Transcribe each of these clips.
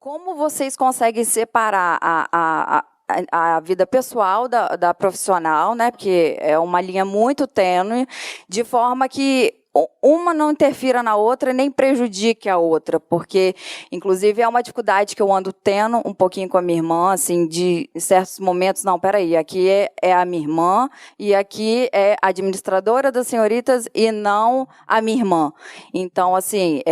Como vocês conseguem separar a vida pessoal da profissional, né? Porque é uma linha muito tênue, de forma que uma não interfira na outra e nem prejudique a outra, porque, inclusive, é uma dificuldade que eu ando tendo um pouquinho com a minha irmã, assim, de, em certos momentos, não, peraí, aqui é a minha irmã e aqui é a administradora das senhoritas e não a minha irmã. Então, assim,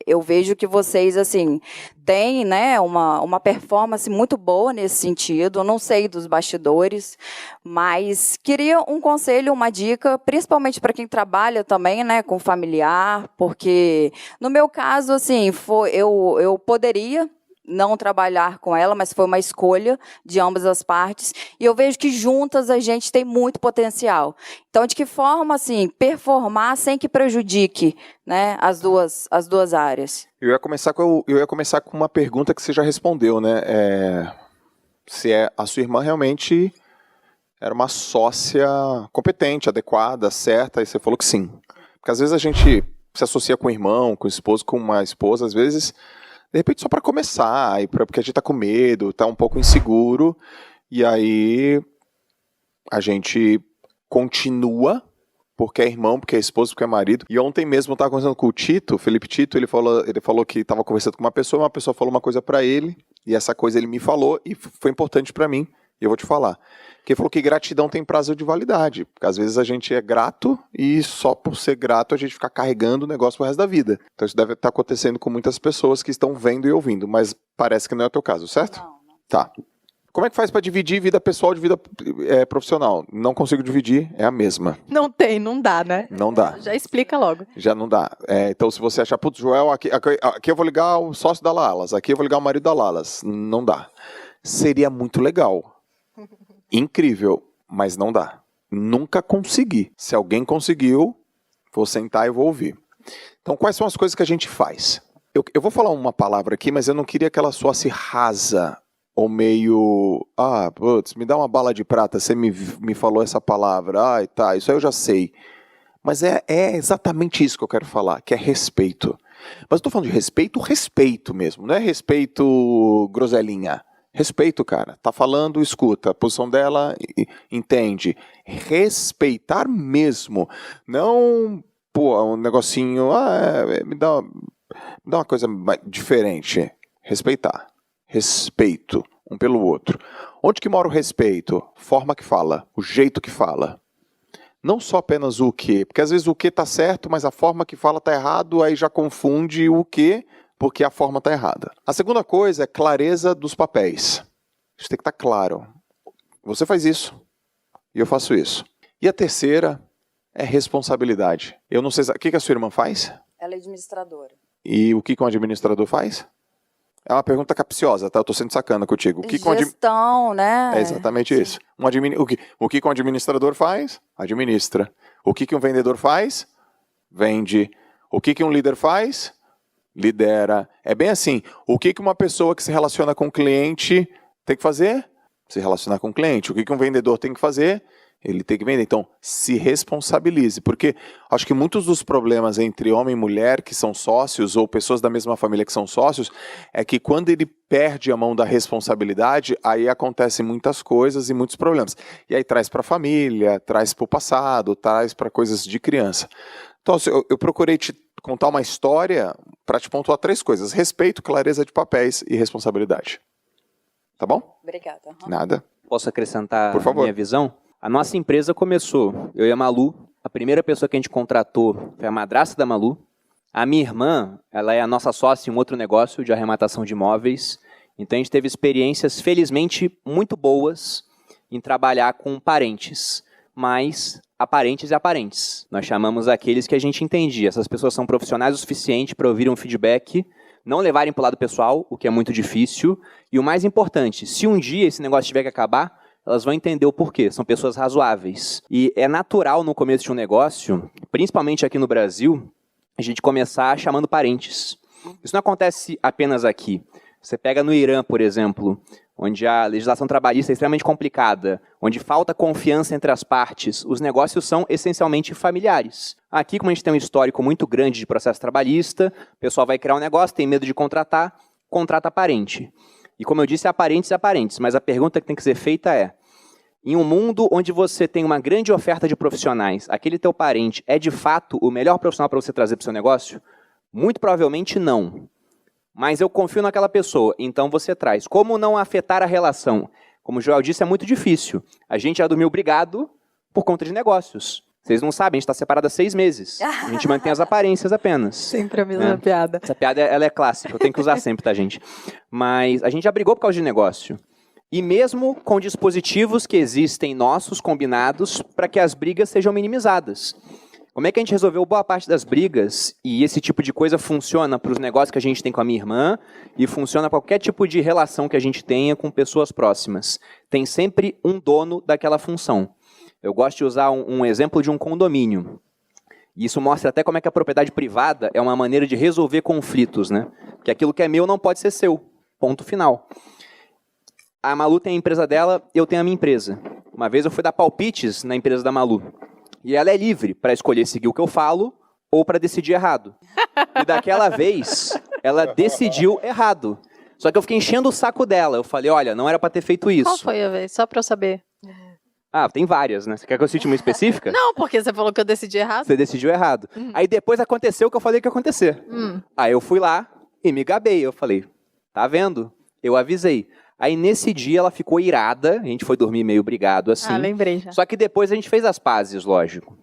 eu vejo que vocês, assim, têm, né, uma performance muito boa nesse sentido. Eu não sei dos bastidores, mas queria um conselho, uma dica, principalmente para quem trabalha também, né, com familiar, porque no meu caso, assim, eu poderia não trabalhar com ela, mas foi uma escolha de ambas as partes, e eu vejo que juntas a gente tem muito potencial. Então, de que forma, assim, performar sem que prejudique, né, as duas áreas? Eu ia começar com uma pergunta que você já respondeu, né? Se a sua irmã realmente era uma sócia competente, adequada, certa, e você falou que sim. Porque às vezes a gente se associa com o irmão, com o esposo, com uma esposa, às vezes, de repente só para começar, porque a gente tá com medo, tá um pouco inseguro, e aí a gente continua, porque é irmão, porque é esposo, porque é marido. E ontem mesmo eu estava conversando com o Tito, Felipe Tito, ele falou que estava conversando com uma pessoa falou uma coisa para ele, e essa coisa ele me falou, e foi importante para mim, e eu vou te falar. Que ele falou que gratidão tem prazo de validade, porque às vezes a gente é grato, e só por ser grato a gente fica carregando o negócio pro resto da vida. Então isso deve estar acontecendo com muitas pessoas que estão vendo e ouvindo, mas parece que não é o teu caso, certo? Não. Tá. Como é que faz para dividir vida pessoal de vida profissional? Não consigo dividir, é a mesma. Não dá, né? Não dá. Já explica logo. Já não dá. Então, se você achar, putz, Joel, aqui eu vou ligar o sócio da Lalas, aqui eu vou ligar o marido da Lalas. Não dá. Seria muito legal. Incrível, mas não dá. Nunca consegui. Se alguém conseguiu, vou sentar e vou ouvir. Então, quais são as coisas que a gente faz? Eu vou falar uma palavra aqui, mas eu não queria que ela soasse rasa, ou meio, putz, me dá uma bala de prata, você me falou essa palavra, tá, isso aí eu já sei. Mas é exatamente isso que eu quero falar, que é respeito. Mas eu estou falando de respeito mesmo, não é respeito groselinha. Respeito, cara. Tá falando, escuta. A posição dela, entende. Respeitar mesmo. Não, um negocinho, me dá uma coisa diferente. Respeitar. Respeito um pelo outro. Onde que mora o respeito? Forma que fala, o jeito que fala. Não só apenas o quê, porque às vezes o quê tá certo, mas a forma que fala tá errado, aí já confunde o quê, porque a forma tá errada. A segunda coisa é clareza dos papéis. Isso tem que estar claro. Você faz isso, e eu faço isso. E a terceira é responsabilidade. Eu não sei, o que a sua irmã faz? Ela é administradora. E o que um administrador faz? É uma pergunta capciosa, tá? Eu tô sendo sacana contigo. Gestão, né? É exatamente isso. O que um administrador faz? Administra. O que um vendedor faz? Vende. O que um líder faz? Lidera. É bem assim. O que uma pessoa que se relaciona com o cliente tem que fazer? Se relacionar com o cliente. O que um vendedor tem que fazer? Ele tem que vender. Então, se responsabilize. Porque acho que muitos dos problemas entre homem e mulher que são sócios, ou pessoas da mesma família que são sócios, é que quando ele perde a mão da responsabilidade, aí acontecem muitas coisas e muitos problemas. E aí traz para a família, traz para o passado, traz para coisas de criança. Então, eu procurei te contar uma história para te pontuar 3 coisas. Respeito, clareza de papéis e responsabilidade. Tá bom? Obrigada. Nada. Posso acrescentar Por favor. Minha visão? A nossa empresa começou, eu e a Malu, a primeira pessoa que a gente contratou foi a madrasta da Malu. A minha irmã, ela é a nossa sócia em um outro negócio de arrematação de imóveis. Então a gente teve experiências, felizmente, muito boas em trabalhar com parentes. Mas aparentes e aparentes. Nós chamamos aqueles que a gente entendia. Essas pessoas são profissionais o suficiente para ouvir um feedback, não levarem para o lado pessoal, o que é muito difícil. E o mais importante, se um dia esse negócio tiver que acabar, elas vão entender o porquê. São pessoas razoáveis. E é natural no começo de um negócio, principalmente aqui no Brasil, a gente começar chamando parentes. Isso não acontece apenas aqui. Você pega no Irã, por exemplo, onde a legislação trabalhista é extremamente complicada, onde falta confiança entre as partes, os negócios são essencialmente familiares. Aqui, como a gente tem um histórico muito grande de processo trabalhista, o pessoal vai criar um negócio, tem medo de contratar, contrata parente. E como eu disse, aparentes e aparentes, mas a pergunta que tem que ser feita é, em um mundo onde você tem uma grande oferta de profissionais, aquele teu parente é de fato o melhor profissional para você trazer para o seu negócio? Muito provavelmente não. Mas eu confio naquela pessoa, então você traz. Como não afetar a relação? Como o Joel disse, é muito difícil. A gente já dormiu brigado por conta de negócios. Vocês não sabem, a gente está separado há 6 meses. A gente mantém as aparências apenas. Sempre a mesma piada. Essa piada ela é clássica, eu tenho que usar sempre, tá, gente? Mas a gente já brigou por causa de negócio. E mesmo com dispositivos que existem nossos, combinados, para que as brigas sejam minimizadas. Como é que a gente resolveu boa parte das brigas e esse tipo de coisa funciona para os negócios que a gente tem com a minha irmã e funciona para qualquer tipo de relação que a gente tenha com pessoas próximas? Tem sempre um dono daquela função. Eu gosto de usar um exemplo de um condomínio. E isso mostra até como é que a propriedade privada é uma maneira de resolver conflitos, né? Porque aquilo que é meu não pode ser seu. Ponto final. A Malu tem a empresa dela, eu tenho a minha empresa. Uma vez eu fui dar palpites na empresa da Malu. E ela é livre para escolher seguir o que eu falo ou para decidir errado. E daquela vez, ela decidiu errado. Só que eu fiquei enchendo o saco dela. Eu falei, olha, não era para ter feito isso. Qual foi a vez? Só pra eu saber. Ah, tem várias, né? Você quer que eu cite uma específica? Não, porque você falou que eu decidi errado. Você decidiu errado. Aí depois aconteceu o que eu falei que ia acontecer. Aí eu fui lá e me gabei. Eu falei, tá vendo? Eu avisei. Aí nesse dia ela ficou irada, a gente foi dormir meio brigado assim. Ah, lembrei já. Só que depois a gente fez as pazes, lógico.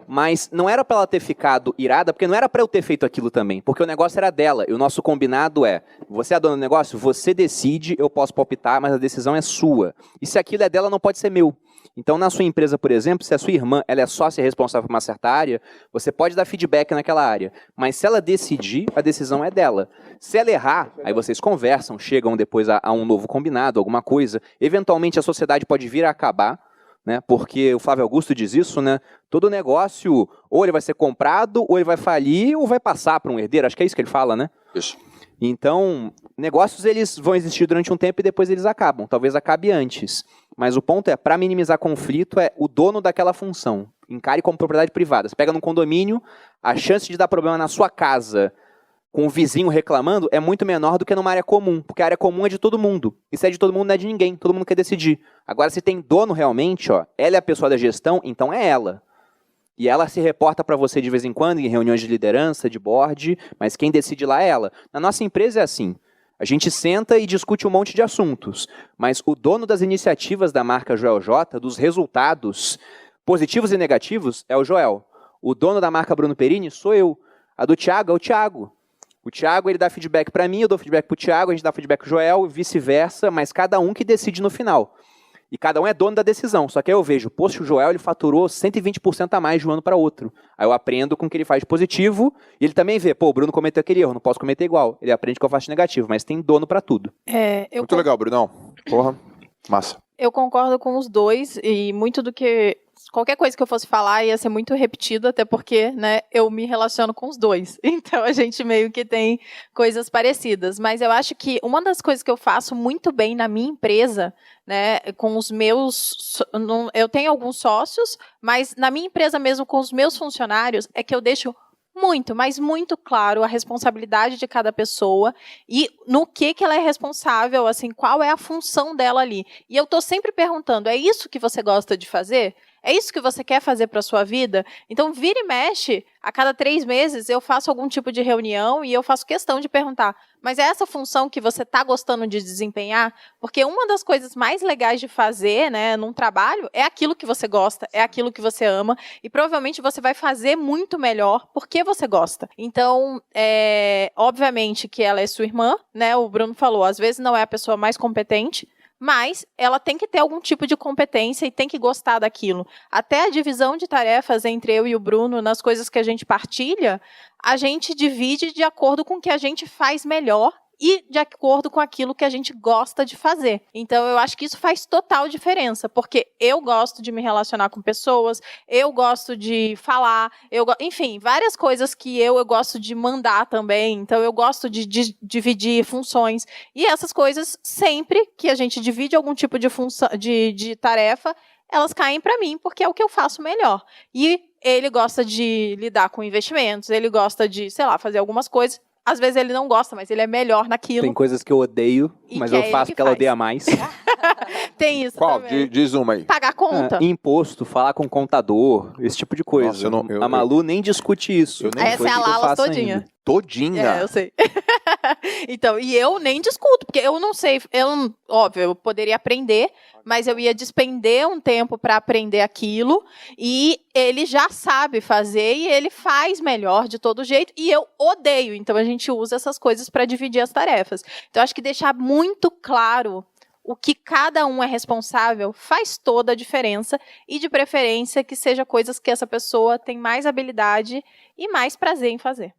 Mas não era pra ela ter ficado irada, porque não era pra eu ter feito aquilo também, porque o negócio era dela. E o nosso combinado é, você é a dona do negócio, você decide, eu posso palpitar, mas a decisão é sua. E se aquilo é dela, não pode ser meu. Então, na sua empresa, por exemplo, se a sua irmã ela é sócia responsável por uma certa área, você pode dar feedback naquela área. Mas se ela decidir, a decisão é dela. Se ela errar, aí vocês conversam, chegam depois a um novo combinado, alguma coisa. Eventualmente, a sociedade pode vir a acabar, né? Porque o Flávio Augusto diz isso, né? Todo negócio, ou ele vai ser comprado, ou ele vai falir, ou vai passar para um herdeiro. Acho que é isso que ele fala, né? Isso. Então, negócios eles vão existir durante um tempo e depois eles acabam. Talvez acabe antes. Mas o ponto é, para minimizar conflito, é o dono daquela função. Encare como propriedade privada. Você pega num condomínio, a chance de dar problema na sua casa com o vizinho reclamando é muito menor do que numa área comum. Porque a área comum é de todo mundo. E se é de todo mundo, não é de ninguém. Todo mundo quer decidir. Agora, se tem dono realmente, ó, ela é a pessoa da gestão, então é ela. E ela se reporta para você de vez em quando, em reuniões de liderança, de board, mas quem decide lá é ela. Na nossa empresa é assim. A gente senta e discute um monte de assuntos, mas o dono das iniciativas da marca Joel J, dos resultados positivos e negativos, é o Joel. O dono da marca Bruno Perini sou eu. A do Thiago é o Thiago. O Thiago ele dá feedback para mim, eu dou feedback para o Thiago, a gente dá feedback para o Joel, vice-versa, mas cada um que decide no final. E cada um é dono da decisão. Só que aí eu vejo, poxa, o Joel ele faturou 120% a mais de um ano para outro. Aí eu aprendo com o que ele faz de positivo e ele também vê, pô, o Bruno cometeu aquele erro, não posso cometer igual. Ele aprende que eu faço de negativo, mas tem dono para tudo. Muito legal, Brunão. Porra, massa. Eu concordo com os dois e muito do que... Qualquer coisa que eu fosse falar ia ser muito repetido, até porque, né, eu me relaciono com os dois. Então, a gente meio que tem coisas parecidas. Mas eu acho que uma das coisas que eu faço muito bem na minha empresa, né, com os meus... Eu tenho alguns sócios, mas na minha empresa mesmo, com os meus funcionários, é que eu deixo muito, mas muito claro a responsabilidade de cada pessoa e no que ela é responsável, assim, qual é a função dela ali. E eu estou sempre perguntando, é isso que você gosta de fazer? É isso que você quer fazer para a sua vida? Então, vira e mexe, a cada 3 meses eu faço algum tipo de reunião e eu faço questão de perguntar, mas é essa função que você está gostando de desempenhar? Porque uma das coisas mais legais de fazer, né, num trabalho, é aquilo que você gosta, é aquilo que você ama, e provavelmente você vai fazer muito melhor porque você gosta. Então, obviamente que ela é sua irmã, né, o Bruno falou, às vezes não é a pessoa mais competente, mas ela tem que ter algum tipo de competência e tem que gostar daquilo. Até a divisão de tarefas entre eu e o Bruno, nas coisas que a gente partilha, a gente divide de acordo com o que a gente faz melhor e de acordo com aquilo que a gente gosta de fazer. Então, eu acho que isso faz total diferença, porque eu gosto de me relacionar com pessoas, eu gosto de falar, enfim, várias coisas que eu gosto de mandar também, então eu gosto de dividir funções, e essas coisas, sempre que a gente divide algum tipo de função, de tarefa, elas caem para mim, porque é o que eu faço melhor. E ele gosta de lidar com investimentos, ele gosta de, sei lá, fazer algumas coisas, às vezes ele não gosta, mas ele é melhor naquilo. Tem coisas que eu odeio, E mas que é eu ele faço que que ela faz. odeia mais. Tem isso Qual? também. Diz uma aí. Pagar conta. Imposto, falar com o contador, esse tipo de coisa. Nossa, eu não- A Malu nem discute isso. eu nem- Essa é a Foi o que eu Lalas faço todinha. ainda. Todinha. É, eu sei. Então, e eu nem discuto, porque eu não sei, óbvio, eu poderia aprender, mas eu ia despender um tempo para aprender aquilo, e ele já sabe fazer, e ele faz melhor de todo jeito, e eu odeio, então a gente usa essas coisas para dividir as tarefas. Então, acho que deixar muito claro o que cada um é responsável faz toda a diferença, e de preferência que seja coisas que essa pessoa tem mais habilidade e mais prazer em fazer.